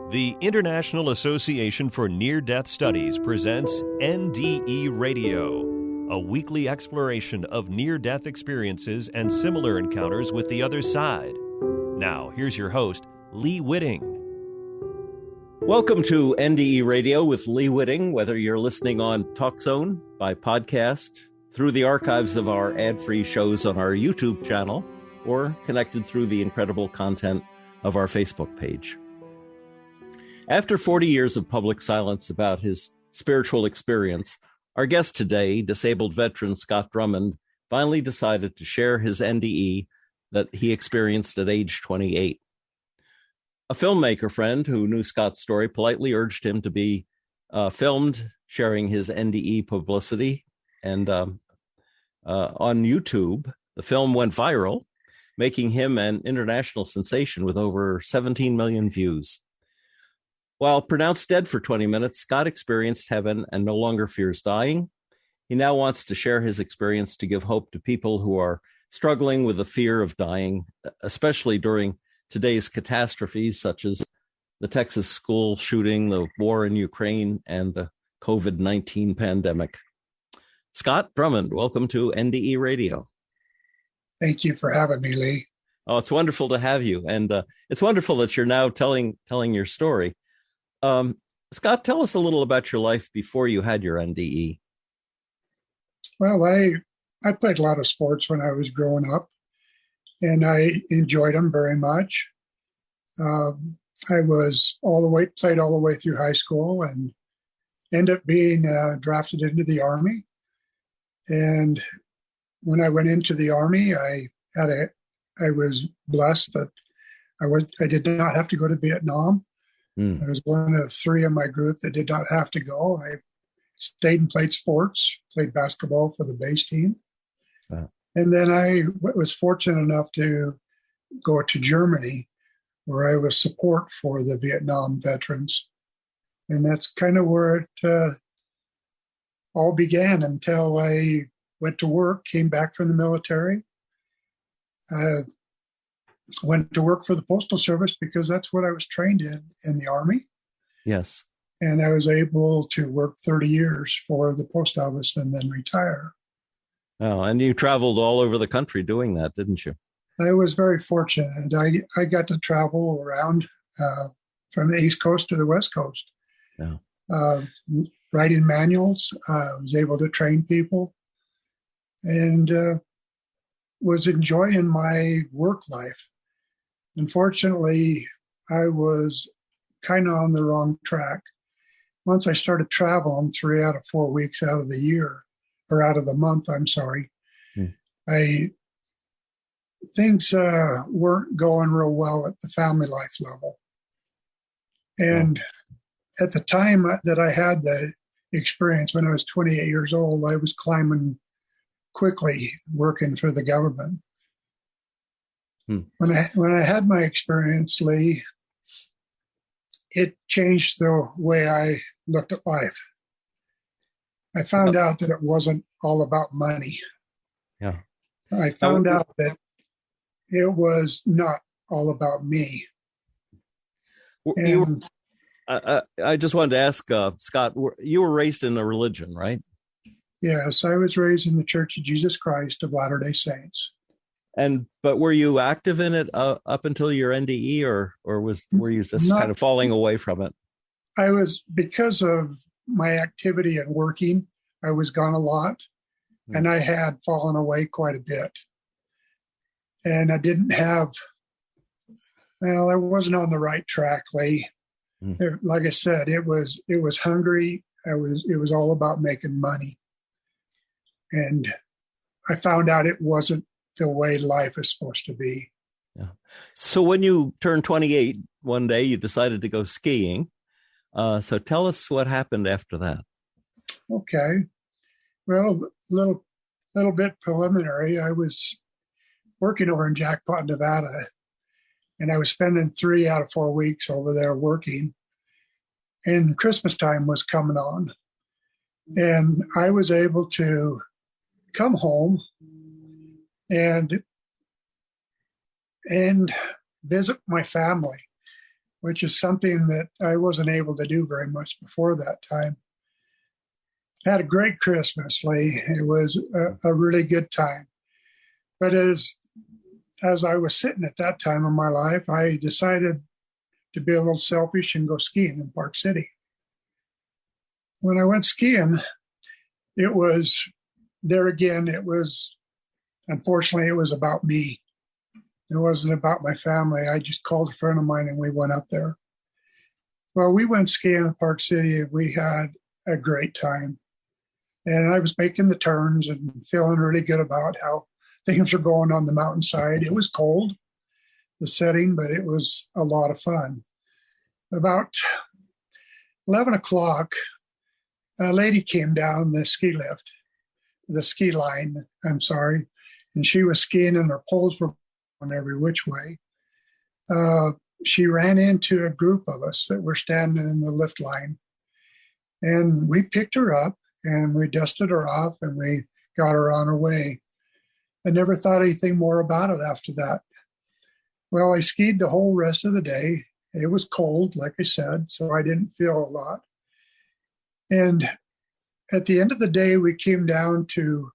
The International Association for Near-Death Studies presents NDE Radio, a weekly exploration of near-death experiences and similar encounters with the other side. Now, here's your host, Lee Witting. Welcome to NDE Radio with Lee Witting, whether you're listening on TalkZone, by podcast, through the archives of our ad-free shows on our YouTube channel, or connected through the incredible content of our Facebook page. After 40 years of public silence about his spiritual experience, our guest today, disabled veteran Scott Drummond, finally decided to share his NDE that he experienced at age 28. A filmmaker friend who knew Scott's story politely urged him to be filmed sharing his NDE publicity. And on YouTube, the film went viral, making him an international sensation with over 17 million views. While pronounced dead for 20 minutes, Scott experienced heaven and no longer fears dying. He now wants to share his experience to give hope to people who are struggling with the fear of dying, especially during today's catastrophes such as the Texas school shooting, the war in Ukraine, and the COVID-19 pandemic. Scott Drummond, welcome to NDE Radio. Thank you for having me, Lee. Oh, it's wonderful to have you. And it's wonderful that you're now telling your story. Scott, tell us a little about your life before you had your NDE. Well, I played a lot of sports when I was growing up, and I enjoyed them very much. I played all the way through high school and ended up being drafted into the Army. And when I went into the Army, I was blessed that I did not have to go to Vietnam. I was one of three in my group that did not have to go. I stayed and played sports, played basketball for the base team. Wow. And then I was fortunate enough to go to Germany, where I was support for the Vietnam veterans. And that's kind of where it all began until I went to work, came back from the military. Went to work for the Postal Service because that's what I was trained in the Army. Yes. And I was able to work 30 years for the post office and then retire. Oh, and you traveled all over the country doing that, didn't you? I was very fortunate. I got to travel around from the East Coast to the West Coast. Yeah. Writing manuals, was able to train people, and was enjoying my work life. Unfortunately, I was kind of on the wrong track. Once I started traveling 3 out of 4 weeks out of the year, or out of the month, I'm sorry, things weren't going real well at the family life level. And at the time that I had the experience, when I was 28 years old, I was climbing quickly working for the government. When I had my experience, Lee, it changed the way I looked at life. I found out that it wasn't all about money. Yeah. I found out that it was not all about me. And I just wanted to ask, Scott, you were raised in a religion, right? Yes, I was raised in the Church of Jesus Christ of Latter-day Saints. But were you active in it up until your NDE, or were you just kind of falling away from it? I was, because of my activity and working, I was gone a lot, and I had fallen away quite a bit. And I didn't have, I wasn't on the right track, Lee. Like I said, it was hungry. It was all about making money. And I found out it wasn't the way life is supposed to be. Yeah. So when you turned 28, one day you decided to go skiing. So tell us what happened after that. Okay. Well, little bit preliminary. I was working over in Jackpot, Nevada, and I was spending 3 out of 4 weeks over there working. And Christmas time was coming on. And I was able to come home and visit my family. which is something that I wasn't able to do very much before that time. Had a great Christmas, Lee. It was a really good time. But as I was sitting at that time in my life, I decided to be a little selfish and go skiing in Park City. When I went skiing, it was, there again, it was, unfortunately, it was about me. It wasn't about my family. I just called a friend of mine and we went up there. Well, we went skiing in Park City and we had a great time. And I was making the turns and feeling really good about how things are going on the mountainside. It was cold, the setting, but it was a lot of fun. About 11 o'clock, a lady came down the ski line, and she was skiing and her poles were on every which way. She ran into a group of us that were standing in the lift line, and we picked her up and we dusted her off and we got her on her way. I never thought anything more about it after that. Well, I skied the whole rest of the day. It was cold, like I said, so I didn't feel a lot. And at the end of the day, we came down to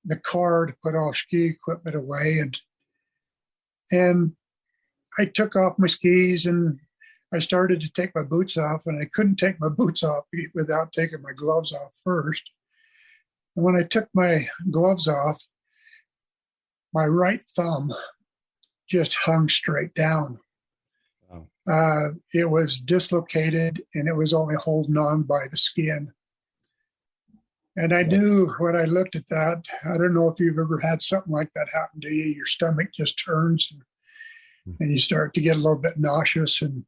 the car to put all ski equipment away. And I took off my skis and I started to take my boots off, and I couldn't take my boots off without taking my gloves off first. And when I took my gloves off, my right thumb just hung straight down. Wow. It was dislocated and it was only holding on by the skin. And I knew when I looked at that, I don't know if you've ever had something like that happen to you. Your stomach just turns and you start to get a little bit nauseous. And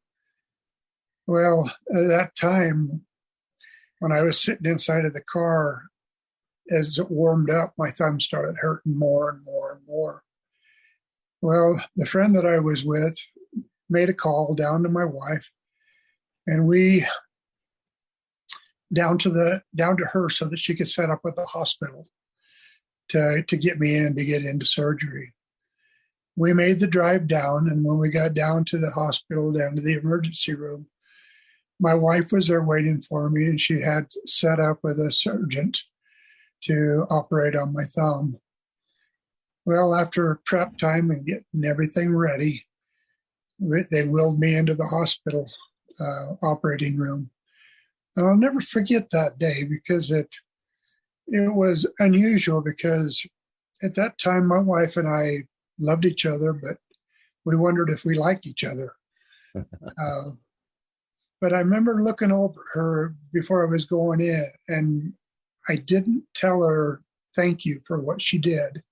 well, at that time, when I was sitting inside of the car, as it warmed up, my thumb started hurting more and more and more. Well, the friend that I was with made a call down to my wife, and we down to her so that she could set up with the hospital to get me in to get into surgery. We made the drive down, and when we got down to the hospital, down to the emergency room, my wife was there waiting for me, and she had set up with a surgeon to operate on my thumb. Well, after prep time and getting everything ready, they wheeled me into the hospital operating room. And I'll never forget that day because it was unusual, because at that time my wife and I loved each other, but we wondered if we liked each other. But I remember looking over her before I was going in, and I didn't tell her thank you for what she did.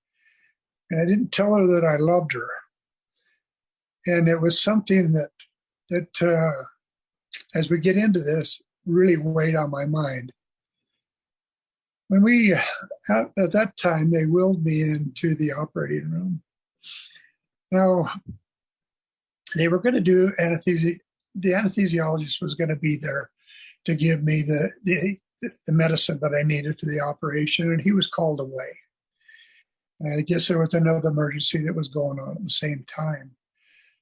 And I didn't tell her that I loved her. And it was something that as we get into this, really weighed on my mind. When we, at that time, they wheeled me into the operating room. Now, they were going to do anesthesia. The anesthesiologist was going to be there to give me the medicine that I needed for the operation, and he was called away. And I guess there was another emergency that was going on at the same time.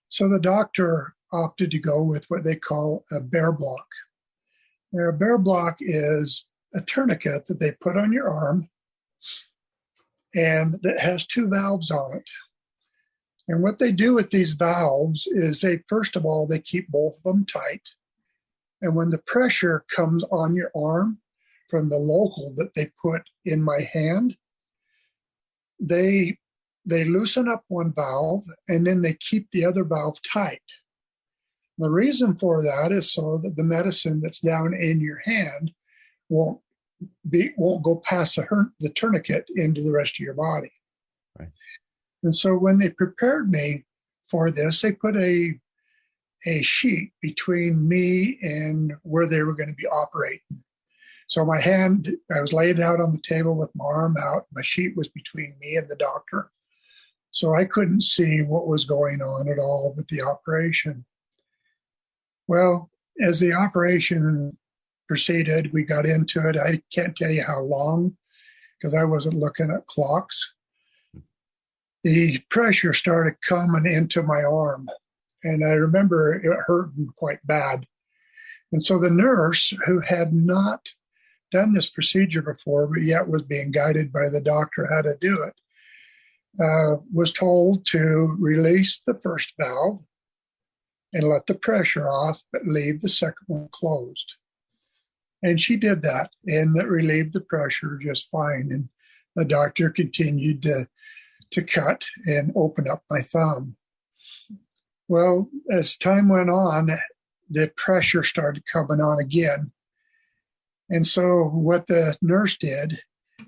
So the doctor opted to go with what they call a bear block. Now, a bear block is a tourniquet that they put on your arm and that has two valves on it. And what they do with these valves is first of all, they keep both of them tight. And when the pressure comes on your arm from the local that they put in my hand, they loosen up one valve and then they keep the other valve tight. The reason for that is so that the medicine that's down in your hand won't go past the tourniquet into the rest of your body. Right. And so when they prepared me for this, they put a sheet between me and where they were going to be operating. So my hand, I was laid out on the table with my arm out. My sheet was between me and the doctor. So I couldn't see what was going on at all with the operation. Well, as the operation proceeded, we got into it. I can't tell you how long because I wasn't looking at clocks. The pressure started coming into my arm, and I remember it hurting quite bad. And so the nurse, who had not done this procedure before, but yet was being guided by the doctor how to do it, was told to release the first valve and let the pressure off, but leave the second one closed. And she did that, and that relieved the pressure just fine. And the doctor continued to cut and open up my thumb. Well, as time went on, the pressure started coming on again. And so what the nurse did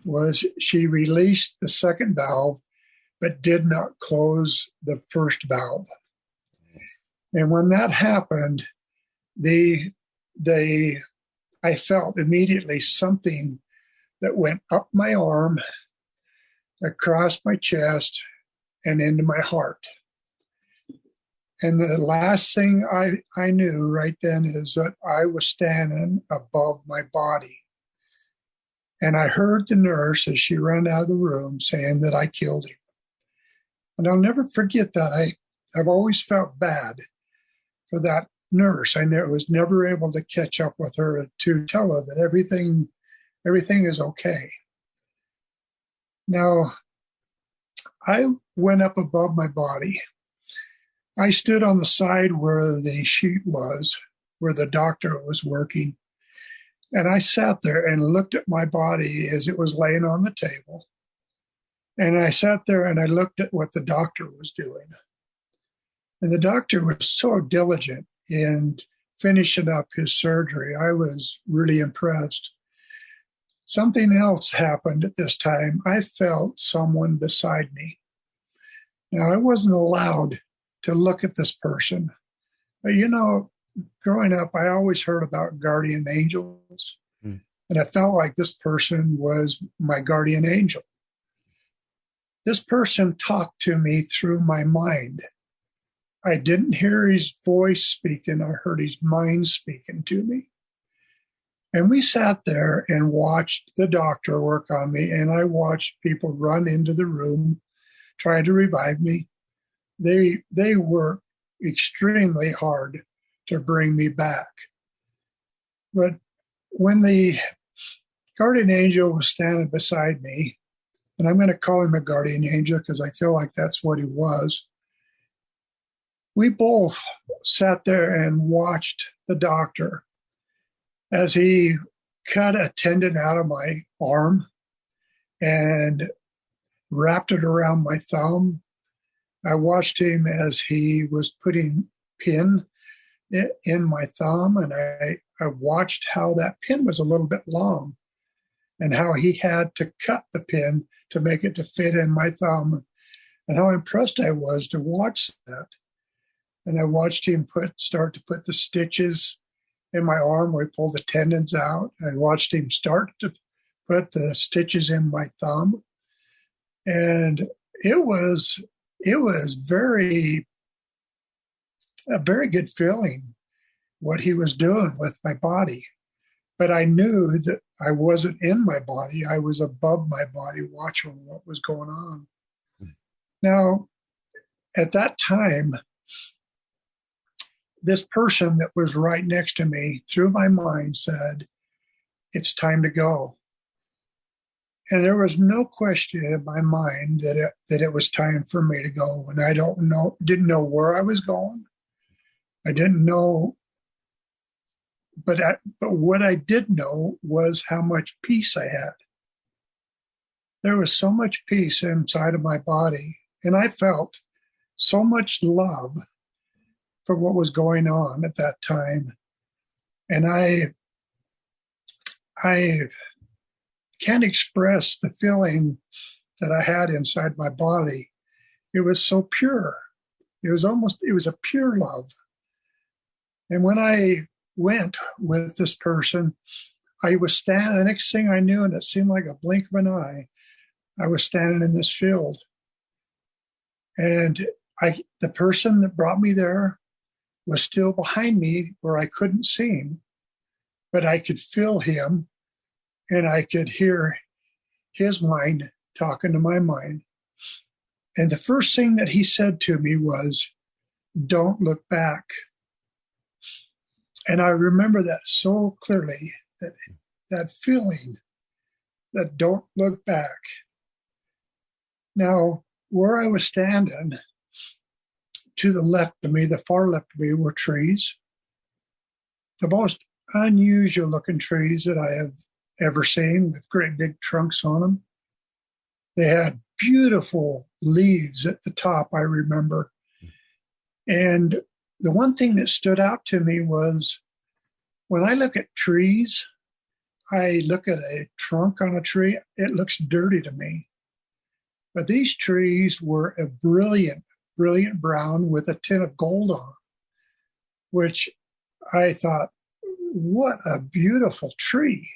was she released the second valve, but did not close the first valve. And when that happened, I felt immediately something that went up my arm, across my chest, and into my heart. And the last thing I knew right then is that I was standing above my body. And I heard the nurse as she ran out of the room saying that I killed him. And I'll never forget that. I've always felt bad for that nurse. I was never able to catch up with her to tell her that everything is okay. Now, I went up above my body. I stood on the side where the sheet was, where the doctor was working. And I sat there and looked at my body as it was laying on the table. And I sat there and I looked at what the doctor was doing. And the doctor was so diligent in finishing up his surgery. I was really impressed. Something else happened at this time. I felt someone beside me. Now, I wasn't allowed to look at this person. But, growing up, I always heard about guardian angels. And I felt like this person was my guardian angel. This person talked to me through my mind. I didn't hear his voice speaking. I heard his mind speaking to me. And we sat there and watched the doctor work on me, and I watched people run into the room, try to revive me. They worked extremely hard to bring me back. But when the guardian angel was standing beside me, and I'm going to call him a guardian angel because I feel like that's what he was, we both sat there and watched the doctor as he cut a tendon out of my arm and wrapped it around my thumb. I watched him as he was putting pin in my thumb, and I watched how that pin was a little bit long and how he had to cut the pin to make it to fit in my thumb, and how impressed I was to watch that. And I watched him start to put the stitches in my arm where he pulled the tendons out. I watched him start to put the stitches in my thumb. And it was a very good feeling what he was doing with my body. But I knew that I wasn't in my body. I was above my body watching what was going on. Now, at that time, this person that was right next to me, through my mind, said, "It's time to go." And there was no question in my mind that it was time for me to go. And I didn't know where I was going. I didn't know, but what I did know was how much peace I had. There was so much peace inside of my body, and I felt so much love for what was going on at that time. And I can't express the feeling that I had inside my body. It was so pure. It was a pure love. And when I went with this person, I was standing, the next thing I knew, and it seemed like a blink of an eye, I was standing in this field. And the person that brought me there was still behind me where I couldn't see him, but I could feel him, and I could hear his mind talking to my mind. And the first thing that he said to me was, don't look back. And I remember that so clearly, that feeling, that don't look back. Now, where I was standing, to the left of me, the far left of me, were trees. The most unusual looking trees that I have ever seen, with great big trunks on them. They had beautiful leaves at the top, I remember. And the one thing that stood out to me was when I look at trees, I look at a trunk on a tree, it looks dirty to me. But these trees were a brilliant brown with a tint of gold on them, which I thought, what a beautiful tree.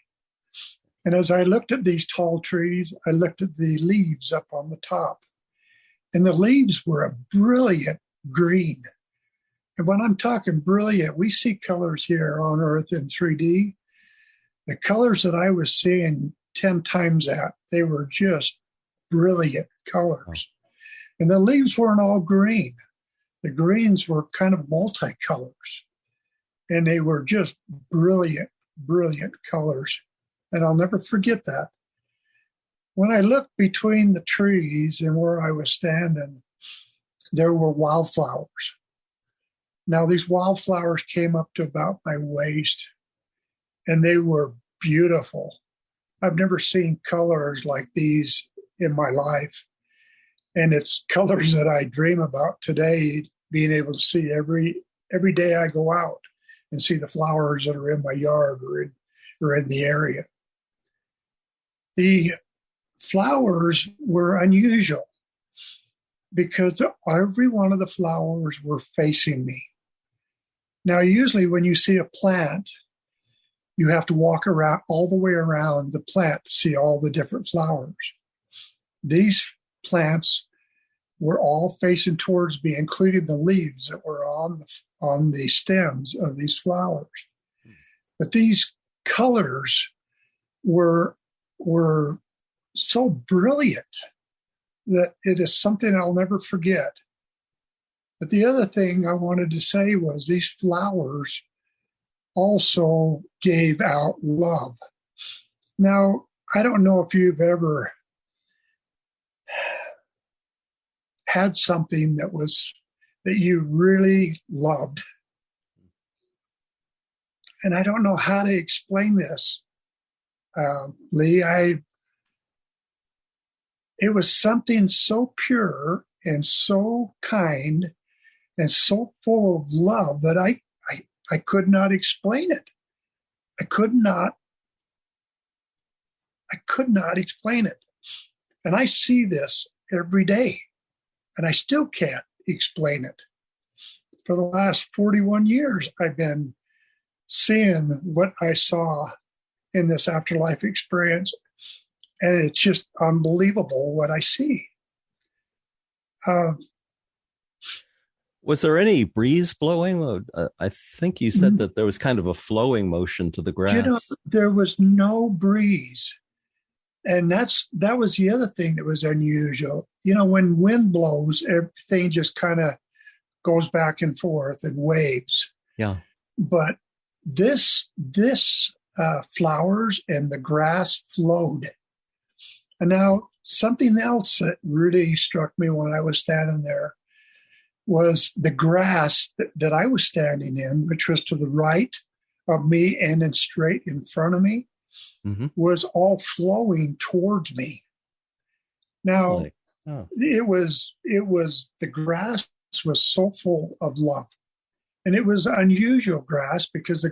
And as I looked at these tall trees, I looked at the leaves up on the top. And the leaves were a brilliant green. And when I'm talking brilliant, we see colors here on Earth in 3D. The colors that I was seeing 10 times that, they were just brilliant colors. And the leaves weren't all green. The greens were kind of multicolors. And they were just brilliant colors. And I'll never forget that. When I looked between the trees and where I was standing, there were wildflowers. Now, these wildflowers came up to about my waist, and they were beautiful. I've never seen colors like these in my life. And it's colors that I dream about today, being able to see every day I go out and see the flowers that are in my yard or in the area. The flowers were unusual because every one of the flowers were facing me. Now, usually when you see a plant, you have to walk around all the way around the plant to see all the different flowers. These plants were all facing towards me, including the leaves that were on the stems of these flowers. But these colors were so brilliant that it is something I'll never forget. But the other thing I wanted to say was these flowers also gave out love. Now, I don't know if you've ever had something that you really loved. And I don't know how to explain this, Lee. It was something so pure and so kind and so full of love that I could not explain it. I could not explain it. And I see this every day, and I still can't explain it. For the last 41 years, I've been seeing what I saw in this afterlife experience, and it's just unbelievable what I see. Was there any breeze blowing? I think you said that there was kind of a flowing motion to the grass. There was no breeze. And that was the other thing that was unusual. When wind blows, everything just kind of goes back and forth and waves. Yeah. But this flowers and the grass flowed. And now something else that really struck me when I was standing there was the grass that I was standing in, which was to the right of me and then straight in front of me, was all flowing towards me. Now, it was the grass was so full of love. And it was unusual grass because the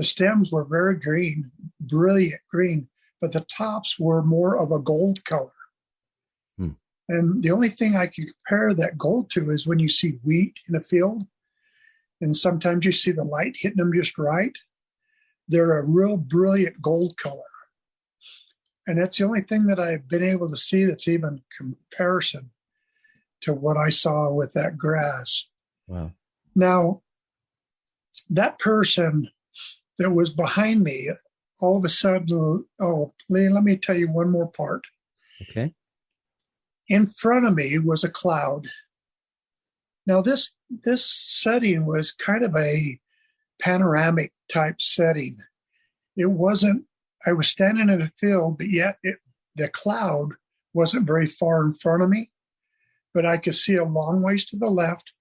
stems were very green, brilliant green, but the tops were more of a gold color. And the only thing I can compare that gold to is when you see wheat in a field, and sometimes you see the light hitting them just right. They're a real brilliant gold color. And that's the only thing that I've been able to see that's even comparison to what I saw with that grass. Wow. Now, that person that was behind me, all of a sudden, Lee, let me tell you one more part. Okay. In front of me was a cloud. Now, this setting was kind of a panoramic type setting. It wasn't, I was standing in a field, but yet the cloud wasn't very far in front of me, but I could see a long ways to the left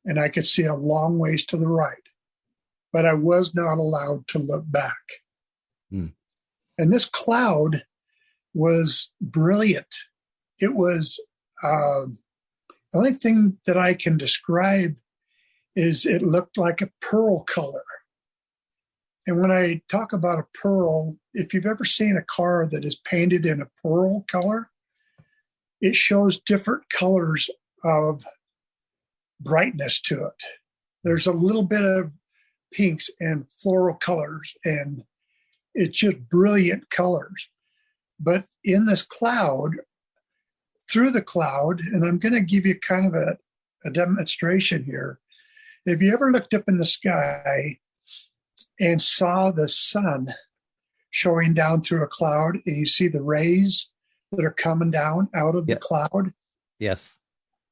and I could see a long ways to the right, but I was not allowed to look back. And this cloud was brilliant. It was, the only thing that I can describe is it looked like a pearl color. And when I talk about a pearl, if you've ever seen a car that is painted in a pearl color, it shows different colors of brightness to it. There's a little bit of pinks and floral colors, and it's just brilliant colors. But in this cloud, through the cloud, and I'm going to give you kind of a demonstration here. If you ever looked up in the sky and saw the sun showing down through a cloud, and you see the rays that are coming down out of the cloud? Yes.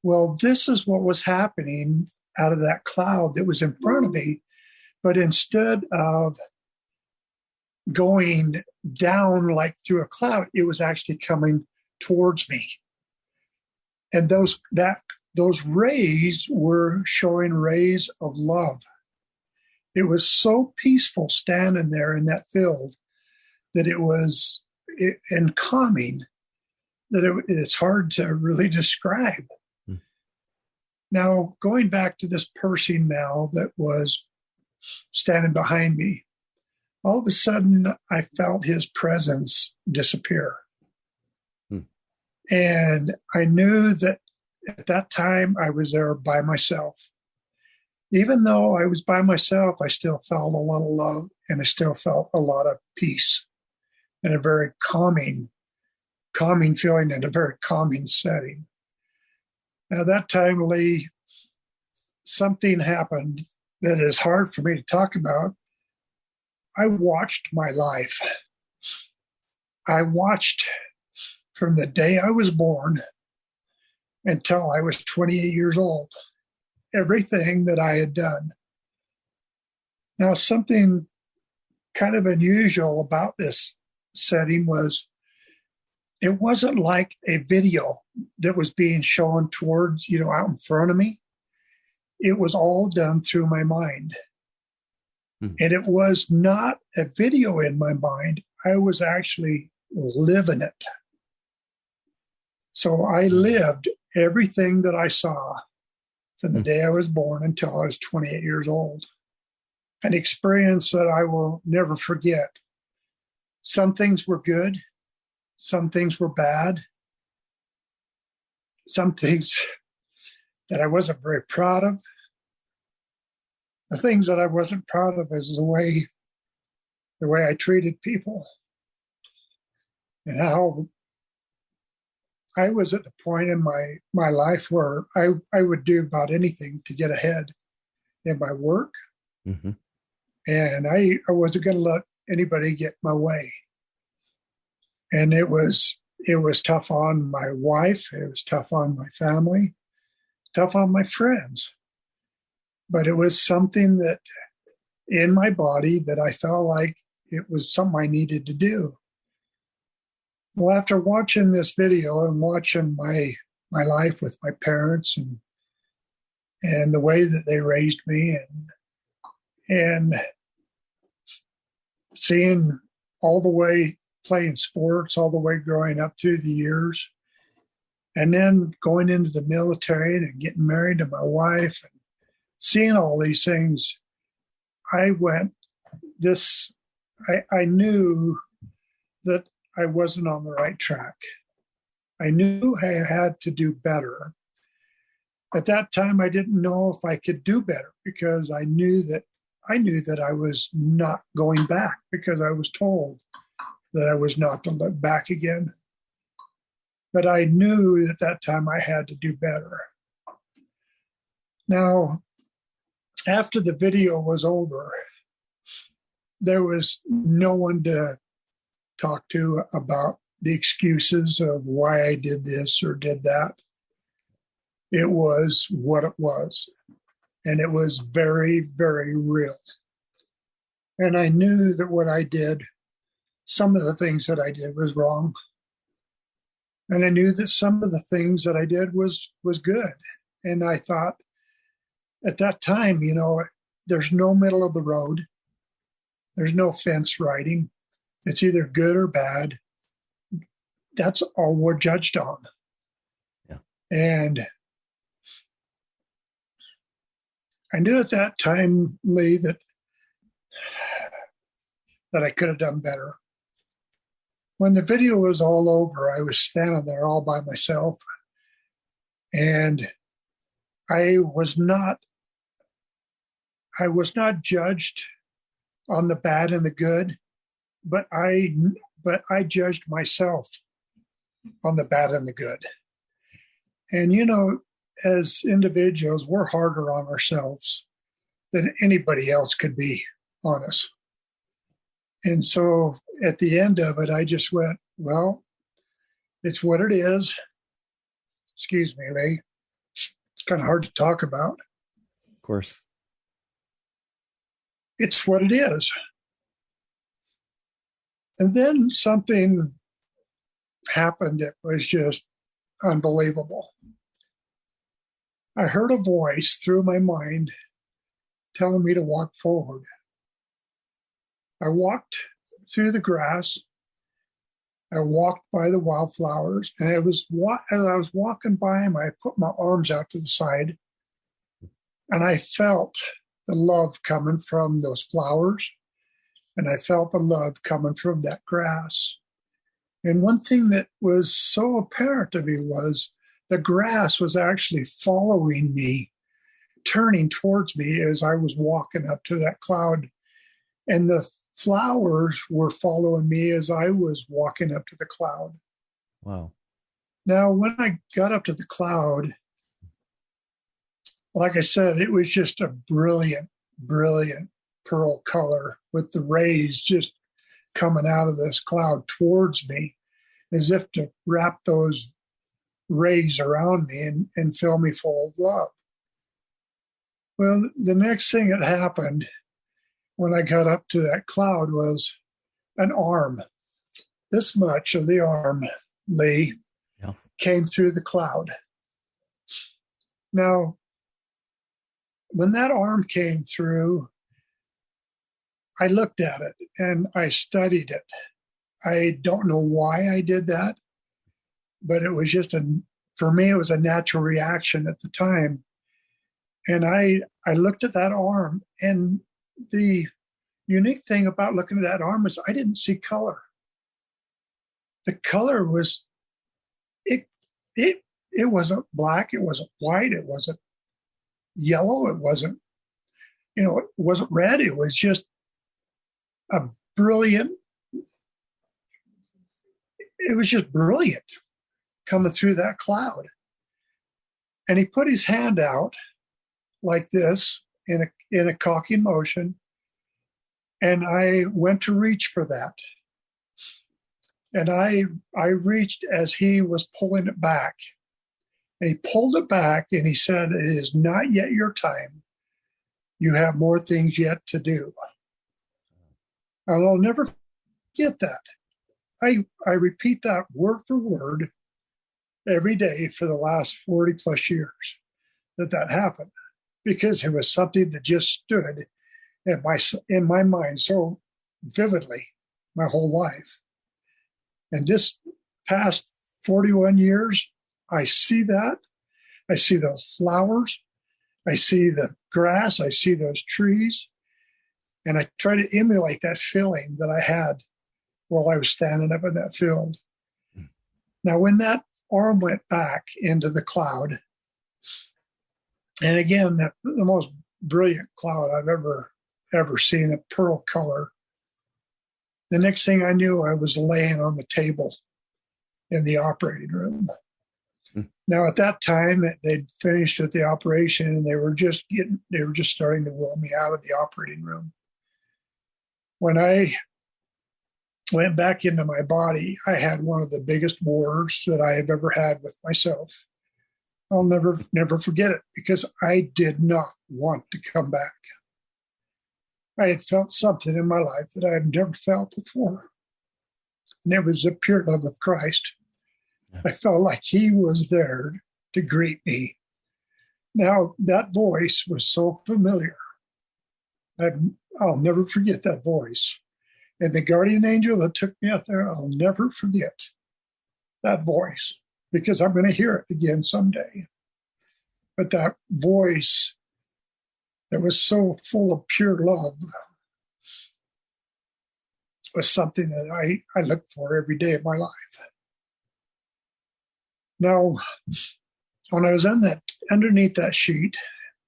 Well, this is what was happening out of that cloud that was in front of me. But instead of going down like through a cloud, it was actually coming towards me. And those rays were showing rays of love. It was so peaceful standing there in that field that it was and calming that it's hard to really describe. Now, going back to this person now that was standing behind me, all of a sudden I felt his presence disappear. And I knew that at that time I was there by myself. Even though I was by myself, I still felt a lot of love and I still felt a lot of peace and a very calming feeling and a very calming setting. Now that time, Lee, something happened that is hard for me to talk about. I watched my life. I watched from the day I was born until I was 28 years old, everything that I had done. Now, something kind of unusual about this setting was it wasn't like a video that was being shown towards, out in front of me. It was all done through my mind. And it was not a video in my mind. I was actually living it. So I lived everything that I saw from the day I was born until I was 28 years old. An experience that I will never forget. Some things were good. Some things were bad. Some things that I wasn't very proud of. The things that I wasn't proud of is the way I treated people and how I was at the point in my life where I would do about anything to get ahead in my work. And I wasn't going to let anybody get my way. And it was tough on my wife. It was tough on my family, tough on my friends. But it was something that in my body that I felt like it was something I needed to do. Well, after watching this video and watching my life with my parents and the way that they raised me and seeing all the way playing sports, all the way growing up through the years, and then going into the military and getting married to my wife and seeing all these things, I knew that I wasn't on the right track. I knew I had to do better. At that time, I didn't know if I could do better because I knew that I was not going back because I was told that I was not to look back again. But I knew at that time I had to do better. Now, after the video was over, there was no one to talk to about the excuses of why I did this or did that. it was what it was. And it was very, very real. And I knew that what I did, some of the things that I did was wrong. And I knew that some of the things that I did was good. And I thought at that time, there's no middle of the road. There's no fence riding. It's either good or bad. That's all we're judged on. Yeah. And I knew at that time, Lee, that I could have done better. When the video was all over, I was standing there all by myself, and I was not judged on the bad and the good, but I judged myself on the bad and the good. And as individuals, we're harder on ourselves than anybody else could be on us. And so at the end of it, I just went, well, it's what it is. Excuse me, Lee. It's kind of hard to talk about. Of course. It's what it is. And then something happened that was just unbelievable. I heard a voice through my mind telling me to walk forward. I walked through the grass. I walked by the wildflowers, and as I was walking by them, I put my arms out to the side, and I felt the love coming from those flowers, and I felt the love coming from that grass. And one thing that was so apparent to me was the grass was actually following me, turning towards me as I was walking up to that cloud. And the flowers were following me as I was walking up to the cloud. Wow. Now, when I got up to the cloud, like I said, it was just a brilliant, brilliant pearl color with the rays just coming out of this cloud towards me as if to wrap those rays around me and fill me full of love. Well, the next thing that happened when I got up to that cloud was an arm. This much of the arm, Lee, came through the cloud. Now, when that arm came through, I looked at it and I studied it. I don't know why I did that, but it was just for me, it was a natural reaction at the time. And I looked at that arm, and the unique thing about looking at that arm is I didn't see color. The color was, it wasn't black, it wasn't white, it wasn't yellow, it wasn't red. It was just a brilliant, it was just brilliant coming through that cloud. And he put his hand out like this in a cocky motion, and I went to reach for that. And I reached as he was pulling it back. And he pulled it back and he said, "It is not yet your time. You have more things yet to do." And I'll never forget that. I repeat that word for word every day for the last 40 plus years that happened, because it was something that just stood in my mind so vividly my whole life. And this past 41 years, I see that. I see those flowers. I see the grass. I see those trees. And I try to emulate that feeling that I had while I was standing up in that field. Now, when that arm went back into the cloud, and again, the most brilliant cloud I've ever seen, a pearl color. The next thing I knew, I was laying on the table in the operating room. Now, at that time, they'd finished with the operation, and they were just starting to wheel me out of the operating room. When I went back into my body, I had one of the biggest wars that I have ever had with myself. I'll never forget it, because I did not want to come back. I had felt something in my life that I had never felt before. And it was the pure love of Christ. I felt like he was there to greet me. Now, that voice was so familiar. I'll never forget that voice. And the guardian angel that took me out there, I'll never forget that voice, because I'm going to hear it again someday. But that voice that was so full of pure love was something that I look for every day of my life. Now, when I was underneath that sheet,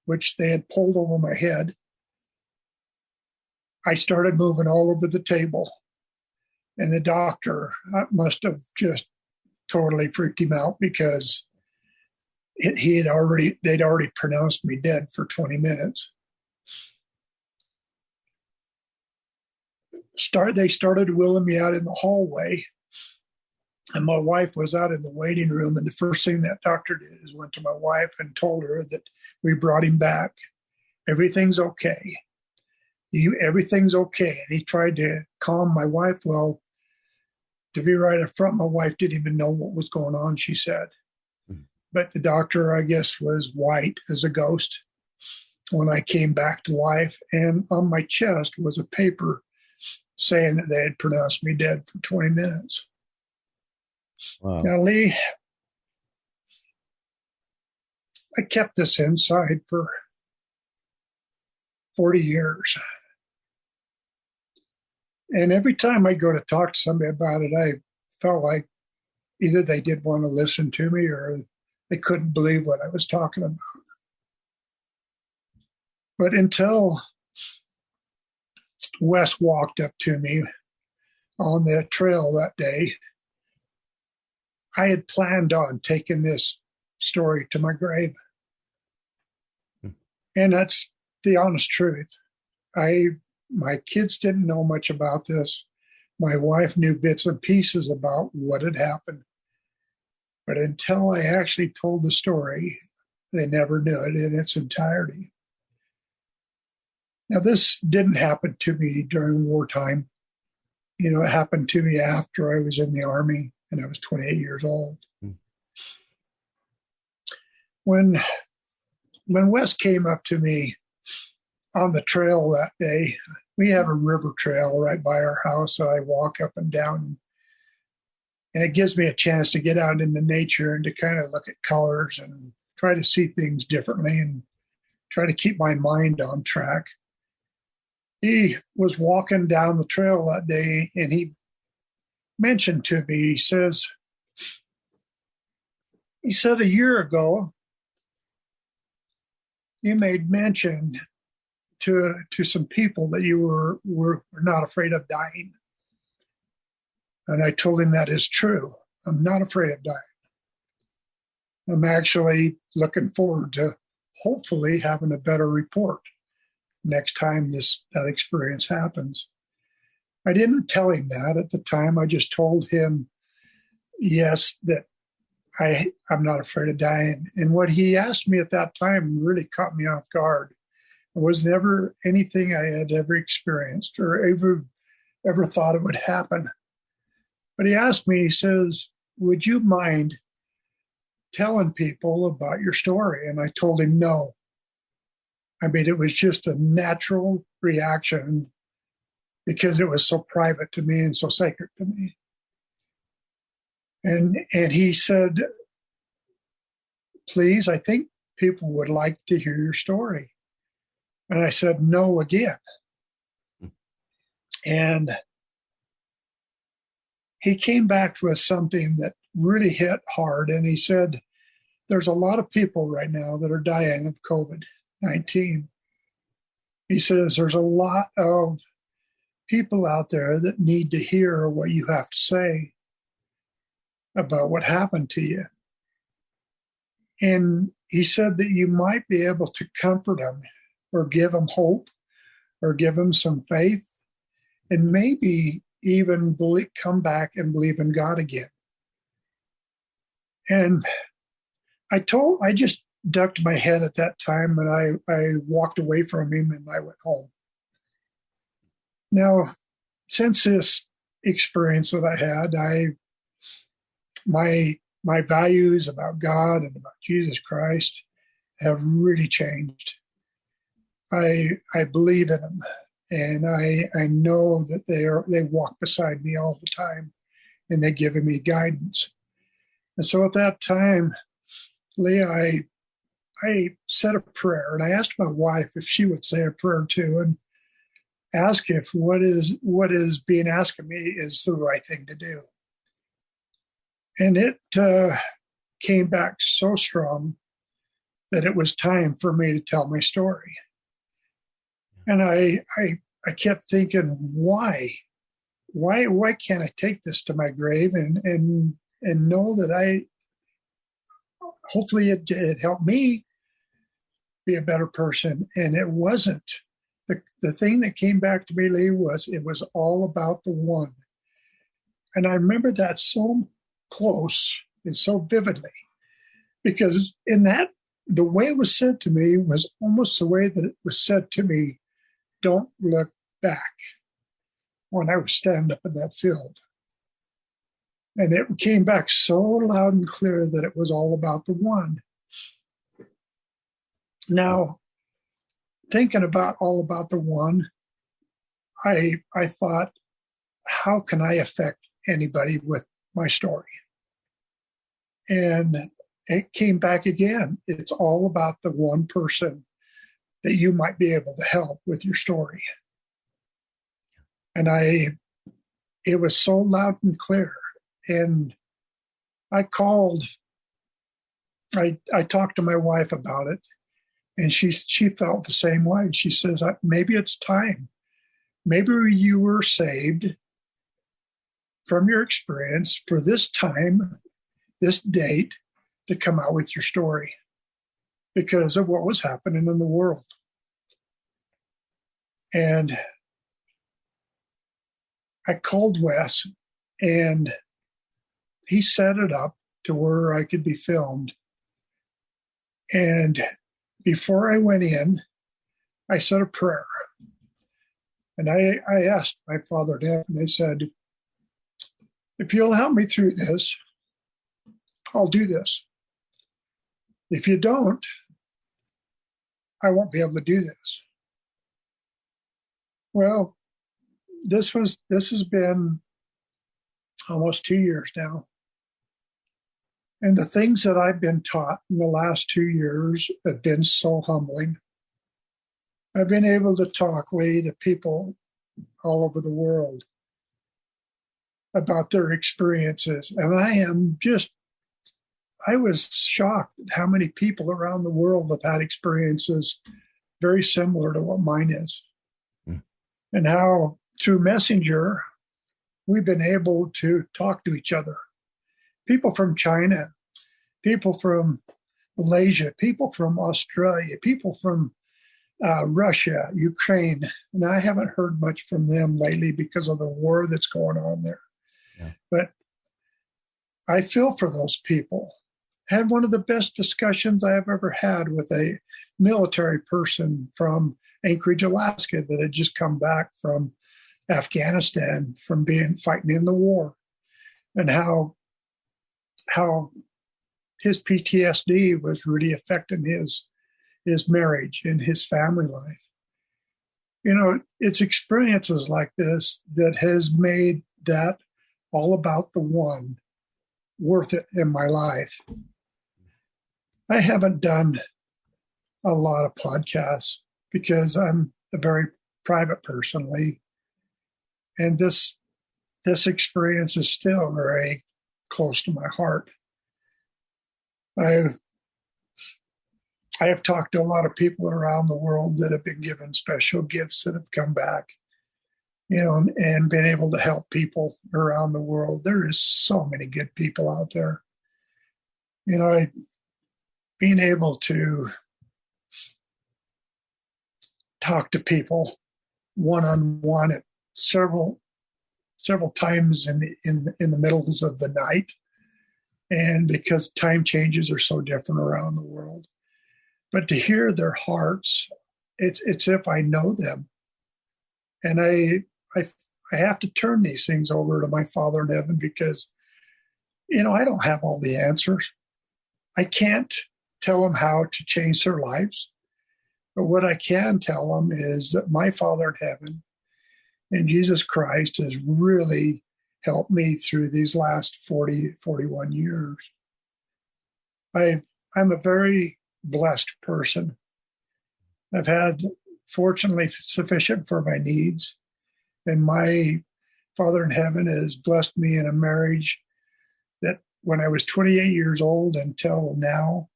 which they had pulled over my head, I started moving all over the table. And the doctor must have just totally freaked him out, because they'd already pronounced me dead for 20 minutes. They started wheeling me out in the hallway, and my wife was out in the waiting room. And the first thing that doctor did is went to my wife and told her that we brought him back. Everything's okay. Everything's okay. And he tried to calm my wife. Well, to be right up front, my wife didn't even know what was going on, she said. But the doctor, I guess, was white as a ghost when I came back to life. And on my chest was a paper saying that they had pronounced me dead for 20 minutes. Wow. Now, Lee, I kept this inside for 40 years. And every time I go to talk to somebody about it, I felt like either they did want to listen to me or they couldn't believe what I was talking about. But until Wes walked up to me on the trail that day, I had planned on taking this story to my grave. And that's the honest truth. My kids didn't know much about this. My wife knew bits and pieces about what had happened. But until I actually told the story, they never knew it in its entirety. Now, this didn't happen to me during wartime. It happened to me after I was in the Army, and I was 28 years old. When Wes came up to me on the trail that day, we have a river trail right by our house that I walk up and down. And it gives me a chance to get out into nature and to kind of look at colors and try to see things differently and try to keep my mind on track. He was walking down the trail that day, and he mentioned to me, he said a year ago, you made mention to some people that you were not afraid of dying. And I told him that is true. I'm not afraid of dying. I'm actually looking forward to hopefully having a better report next time that experience happens. I didn't tell him that at the time. I just told him, yes, that I'm not afraid of dying. And what he asked me at that time really caught me off guard. It was never anything I had ever experienced or ever thought it would happen. But he asked me, he says, would you mind telling people about your story? And I told him no. I mean, it was just a natural reaction because it was so private to me and so sacred to me. And he said, please, I think people would like to hear your story. And I said, no, again. And he came back with something that really hit hard. And he said, there's a lot of people right now that are dying of COVID-19. He says, there's a lot of people out there that need to hear what you have to say about what happened to you. And he said that you might be able to comfort them or give them hope or give them some faith and maybe even come back and believe in God again. And I just ducked my head at that time, and I walked away from him and I went home. Now, since this experience that I had, my values about God and about Jesus Christ have really changed. I believe in them, and I know that they walk beside me all the time, and they're giving me guidance. And so at that time, Lee, I said a prayer, and I asked my wife if she would say a prayer too, and ask if what is being asked of me is the right thing to do. And it came back so strong that it was time for me to tell my story. And I kept thinking, why can't I take this to my grave and know that hopefully it helped me be a better person. And it wasn't. The thing that came back to me, Lee, was it was all about the one. And I remember that so close and so vividly, because in that, the way it was said to me was almost the way that it was said to me, don't look back, when I was standing up in that field. And it came back so loud and clear that it was all about the one. Now, thinking about all about the one, I thought, how can I affect anybody with my story? And it came back again. It's all about the one person that you might be able to help with your story. And it was so loud and clear. And I talked to my wife about it, and she felt the same way. She says, maybe it's time. Maybe you were saved from your experience for this time, this date, to come out with your story because of what was happening in the world. And I called Wes, and he set it up to where I could be filmed. And before I went in, I said a prayer. And I asked my father in heaven, I said, if you'll help me through this, I'll do this. If you don't, I won't be able to do this. Well, this has been almost 2 years now. And the things that I've been taught in the last 2 years have been so humbling. I've been able to talk, Lee, to people all over the world about their experiences. And I was shocked at how many people around the world have had experiences very similar to what mine is. And how through Messenger, we've been able to talk to each other. People from China, people from Malaysia, people from Australia, people from Russia, Ukraine. And I haven't heard much from them lately because of the war that's going on there. Yeah. But I feel for those people. Had one of the best discussions I have ever had with a military person from Anchorage, Alaska, that had just come back from Afghanistan from fighting in the war, and how his PTSD was really affecting his marriage and his family life. You know, it's experiences like this that has made that all about the one worth it in my life. I haven't done a lot of podcasts because I'm a very private person, Lee. And this experience is still very close to my heart. I have talked to a lot of people around the world that have been given special gifts that have come back, you know, and been able to help people around the world. There is so many good people out there. You know, being able to talk to people one-on-one at several times in the middles of the night And because time changes are so different around the world. But to hear their hearts, it's if I know them. And I have to turn these things over to my Father in heaven because, I don't have all the answers. I can't tell them how to change their lives. But what I can tell them is that my Father in heaven and Jesus Christ has really helped me through these last 41 years. I'm a very blessed person. I've had, fortunately, sufficient for my needs. And my Father in heaven has blessed me in a marriage that when I was 28 years old until now,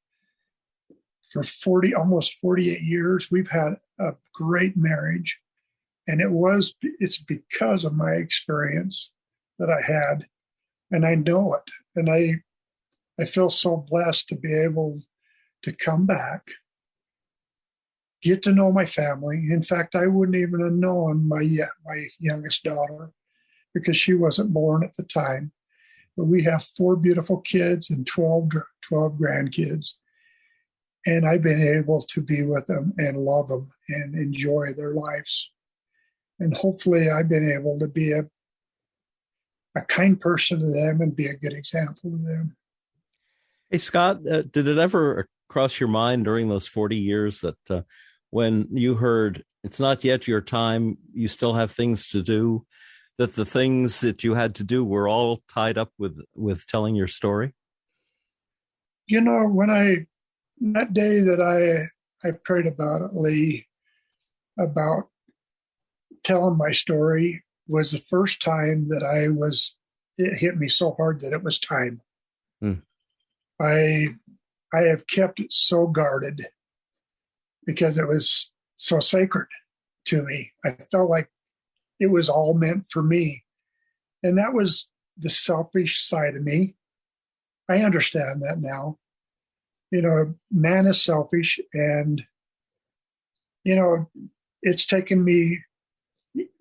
for almost 48 years, we've had a great marriage. And it's because of my experience that I had. And I know it. And I feel so blessed to be able to come back, get to know my family. In fact, I wouldn't even have known my youngest daughter because she wasn't born at the time. But we have 4 beautiful kids and 12 grandkids. And I've been able to be with them and love them and enjoy their lives. And hopefully I've been able to be a kind person to them and be a good example to them. Hey, Scott, did it ever cross your mind during those 40 years that when you heard it's not yet your time, you still have things to do, that the things that you had to do were all tied up with telling your story? When that day that I prayed about it, Lee, about telling my story, was the first time that it hit me so hard that it was time. I have kept it so guarded because it was so sacred to me. I felt like it was all meant for me. And that was the selfish side of me. I understand that now. Man is selfish, and, it's taken me,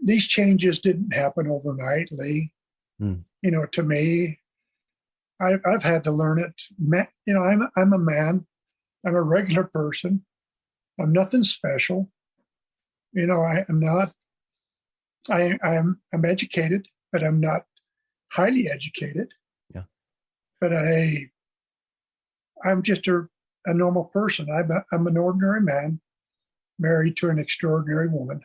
these changes didn't happen overnight, Lee. To me, I've had to learn it. I'm a man. I'm a regular person. I'm nothing special. I'm not, I'm educated, but I'm not highly educated. Yeah. But I'm just a normal person. I'm an ordinary man married to an extraordinary woman.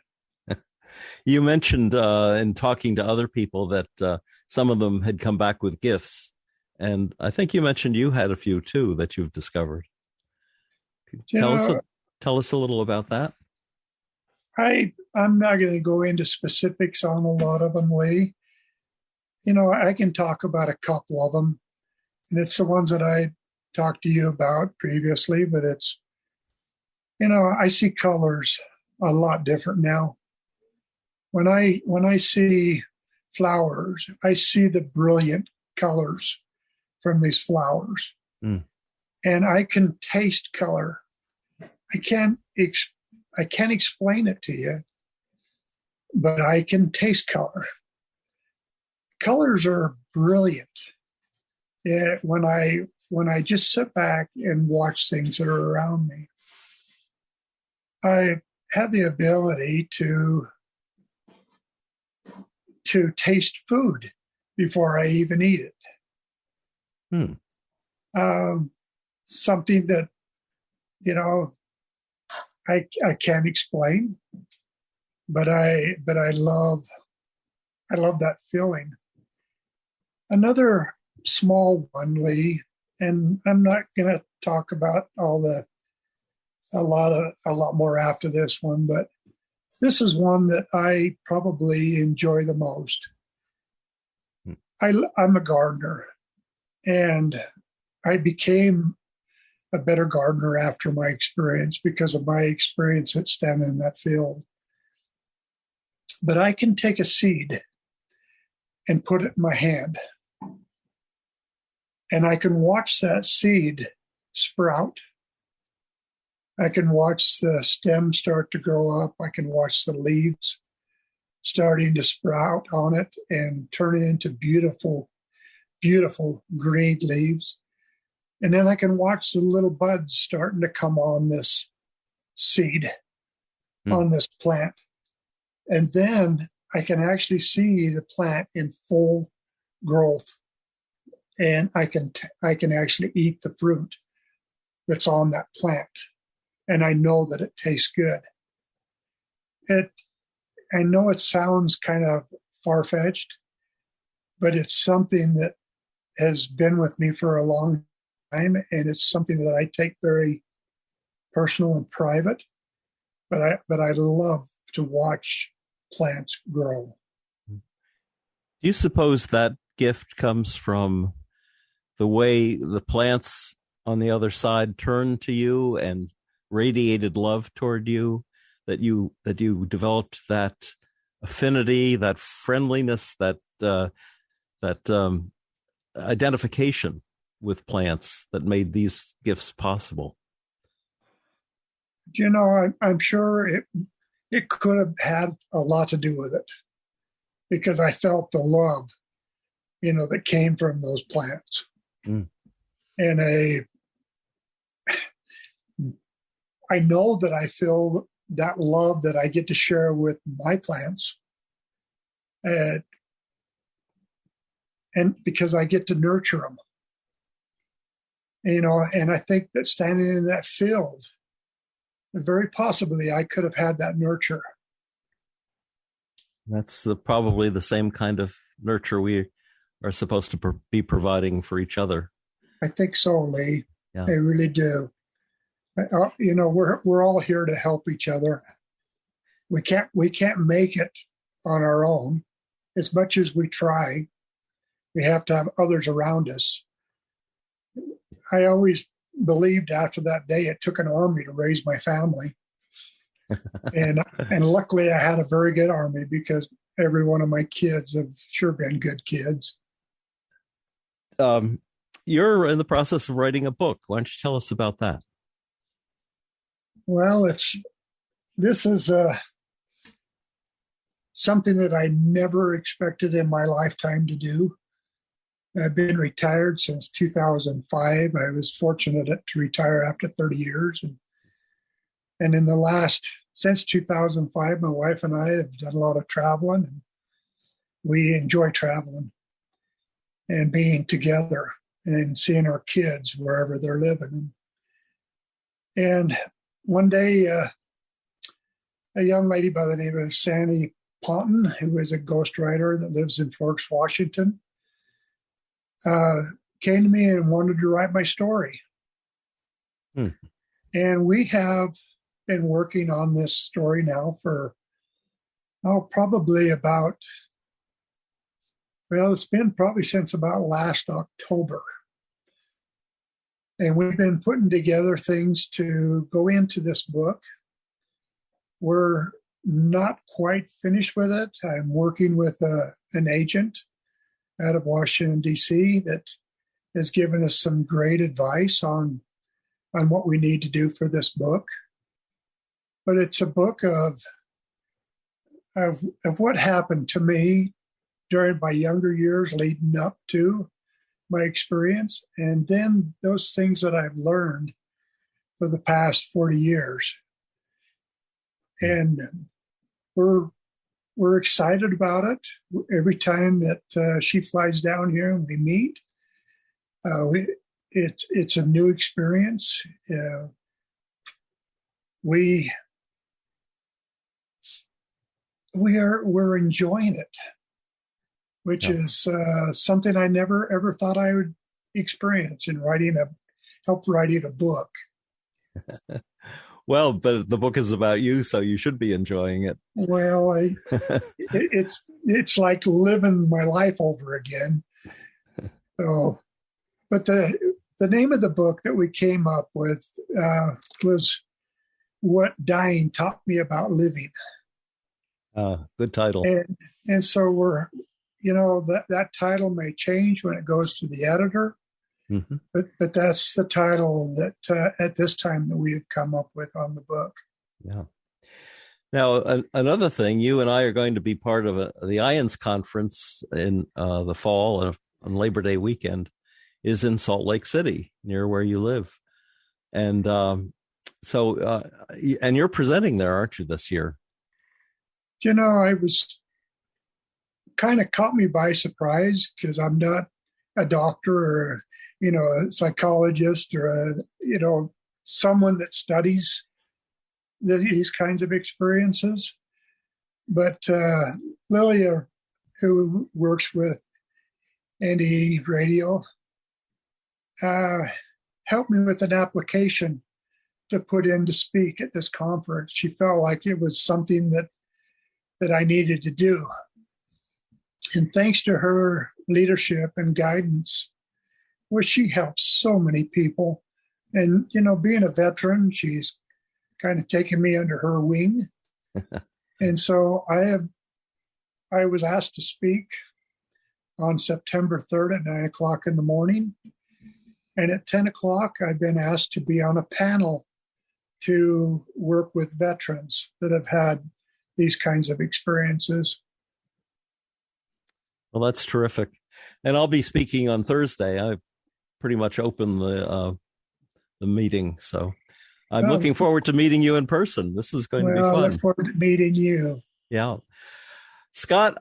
You mentioned in talking to other people that some of them had come back with gifts. And I think you mentioned you had a few, too, that you've discovered. Tell us a little about that. I'm not going to go into specifics on a lot of them, Lee. I can talk about a couple of them. And it's the ones that I talked to you about previously, but it's, I see colors a lot different now. When I see flowers, I see the brilliant colors from these flowers. And I can taste color. I can't explain it to you, but I can taste color. Colors are brilliant. When I just sit back and watch things that are around me, I have the ability to taste food before I even eat it. Something that, I can't explain, but I love that feeling. Another small one, Lee, and I'm not going to talk about a lot more after this one, but this is one that I probably enjoy the most. I'm a gardener, and I became a better gardener after my experience because of my experience at standing in that field. But I can take a seed and put it in my hand, and I can watch that seed sprout. I can watch the stem start to grow up. I can watch the leaves starting to sprout on it and turn it into beautiful, beautiful green leaves. And then I can watch the little buds starting to come on this seed, on this plant. And then I can actually see the plant in full growth. And I can actually eat the fruit that's on that plant. And I know that it tastes good. I know it sounds kind of far-fetched, but it's something that has been with me for a long time, and it's something that I take very personal and private. But I love to watch plants grow. Do you suppose that gift comes from the way the plants on the other side turned to you and radiated love toward you, that you developed that affinity, that friendliness, that identification with plants that made these gifts possible? You know, I'm sure it could have had a lot to do with it, because I felt the love, that came from those plants. And I know that I feel that love that I get to share with my plants, and because I get to nurture them, and I think that standing in that field, very possibly I could have had that nurture. That's probably the same kind of nurture we are supposed to be providing for each other. I think so, Lee. Yeah. I really do. We're all here to help each other. We can't make it on our own. As much as we try, we have to have others around us. I always believed after that day it took an army to raise my family. and luckily I had a very good army, because every one of my kids have sure been good kids. You're in the process of writing a book. Why don't you tell us about that? Well, this is something that I never expected in my lifetime to do. I've been retired since 2005. I was fortunate to retire after 30 years. And since 2005, my wife and I have done a lot of traveling, and we enjoy traveling and being together and seeing our kids wherever they're living. And one day, a young lady by the name of Sandy Ponton, who is a ghostwriter that lives in Forks, Washington, came to me and wanted to write my story. And we have been working on this story now for, probably about, it's been probably since about last October. And we've been putting together things to go into this book. We're not quite finished with it. I'm working with an agent out of Washington, D.C. that has given us some great advice on what we need to do for this book. But it's a book of what happened to me during my younger years leading up to my experience, and then those things that I've learned for the past 40 years. And we're excited about it. Every time that she flies down here and we meet, it's a new experience. We're enjoying it, which is something I never ever thought I would experience in help writing a book. Well, but the book is about you, so you should be enjoying it. Well, it's like living my life over again. So, but the name of the book that we came up with was "What Dying Taught Me About Living." Good title. And so we're, that title may change when it goes to the editor. Mm-hmm. But that's the title that at this time that we have come up with on the book. Yeah. Now, another thing, you and I are going to be part of the IANDS conference in the fall on Labor Day weekend is in Salt Lake City, near where you live. And and you're presenting there, aren't you, this year? I was kind of caught me by surprise because I'm not a doctor or, a psychologist or, someone that studies these kinds of experiences. But Lilia, who works with NDE Radio, helped me with an application to put in to speak at this conference. She felt like it was something that I needed to do. And thanks to her leadership and guidance, she helps so many people. And, being a veteran, she's kind of taken me under her wing. And so I was asked to speak on September 3rd at 9 o'clock in the morning. And at 10 o'clock, I've been asked to be on a panel to work with veterans that have had these kinds of experiences. Well, that's terrific. And I'll be speaking on Thursday. I pretty much opened the meeting. So I'm looking forward to meeting you in person. This is going to be fun. I look forward to meeting you. Yeah. Scott,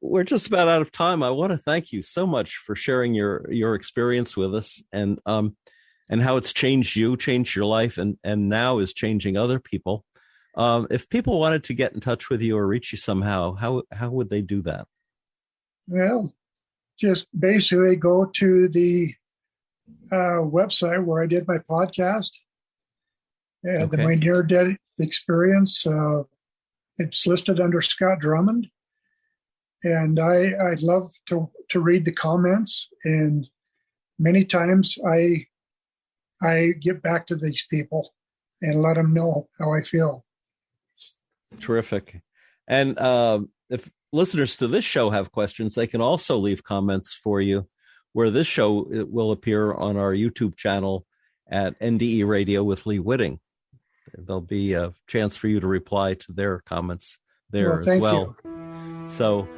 we're just about out of time. I want to thank you so much for sharing your experience with us and how it's changed your life, and now is changing other people. If people wanted to get in touch with you or reach you somehow, how would they do that? Well, just basically go to the website where I did my podcast, the My Near Death Experience. It's listed under Scott Drummond. And I'd love to read the comments. And many times I get back to these people and let them know how I feel. Terrific. And if listeners to this show have questions, they can also leave comments for you, where this show will appear on our YouTube channel at NDE Radio with Lee Witting. There'll be a chance for you to reply to their comments there as well. You. So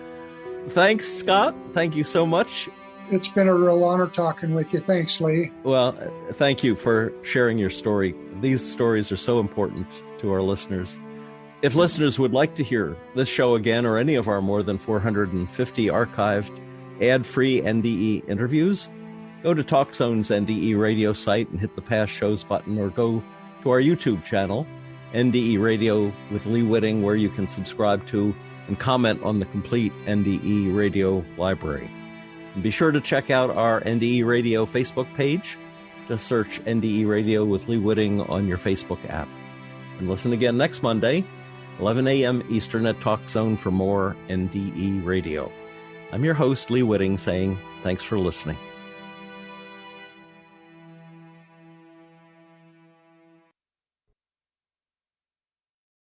thanks, Scott. Thank you so much. It's been a real honor talking with you. Thanks, Lee. Well, thank you for sharing your story. These stories are so important to our listeners. If listeners would like to hear this show again or any of our more than 450 archived ad-free NDE interviews, go to TalkZone's NDE Radio site and hit the Past Shows button, or go to our YouTube channel, NDE Radio with Lee Witting, where you can subscribe to and comment on the complete NDE Radio library. And be sure to check out our NDE Radio Facebook page. Just search NDE Radio with Lee Witting on your Facebook app. And listen again next Monday, 11 a.m. Eastern at TalkZone for more NDE Radio. I'm your host, Lee Witting, saying thanks for listening.